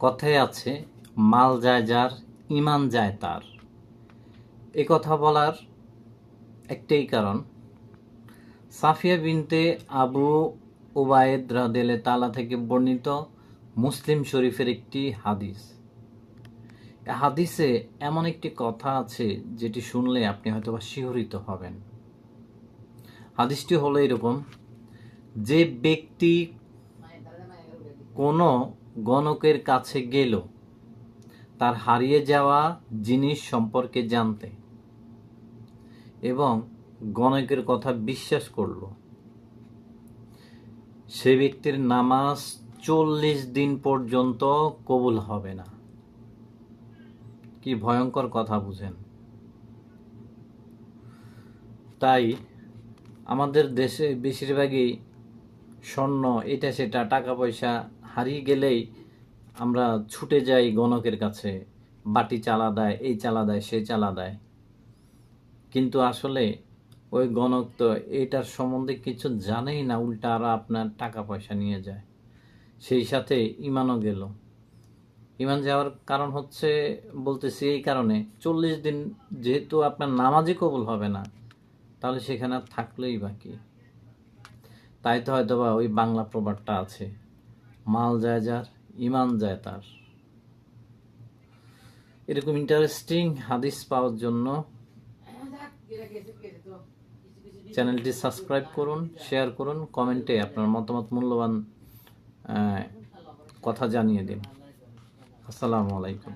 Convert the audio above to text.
কথায় আছে, মাল যায় যার, ইমান যায় তার। এ কথা বলার একটাই কারণ, সাফিয়া বিনতে আবু উবায়েদ রাদিয়াল্লাহু তাআলা থেকে বর্ণিত মুসলিম শরীফের একটি হাদিস। হাদিসে এমন একটি কথা আছে যেটি শুনলে আপনি হয়তোবা শিহরিত হবেন। হাদিসটি হলো এরকম, যে ব্যক্তি কোনো গণকের কাছে গেল তার হারিয়ে যাওয়া জিনিস সম্পর্কে জানতে এবং গণকের কথা বিশ্বাস করল, সে ব্যক্তির নামাজ 40 দিন পর্যন্ত কবুল হবে না। কি ভয়ঙ্কর কথা বুঝেন। তাই আমাদের দেশে বেশিরভাগই স্বর্ণ, এটা সেটা, টাকা পয়সা হারিয়ে গেলেই আমরা ছুটে যাই গণকের কাছে, বাটি চালা দেয়, এই চালা দেয়, সে চালা দেয়। কিন্তু আসলে ওই গণক তো এটার সম্বন্ধে কিছু জানেই না, উল্টা আরো আপনার টাকা পয়সা নিয়ে যায়, সেই সাথে ইমানও গেল। ইমান যাওয়ার কারণ হচ্ছে, বলতেছি এই কারণে, 40 দিন যেহেতু আপনার নামাজই কবুল হবে না, তাহলে সেখানে আর থাকলেই বাকি। তাই তো হয়তো বা ওই বাংলা প্রবাদটা আছে, মাল যায় যার, ইমান যায় তার। এরকম ইন্টারেস্টিং হাদিস পাওয়ার জন্য চ্যানেলটি সাবস্ক্রাইব করুন, শেয়ার করুন, কমেন্টে আপনার মতামত, মূল্যবান কথা জানিয়ে দিন। আসসালামু আলাইকুম।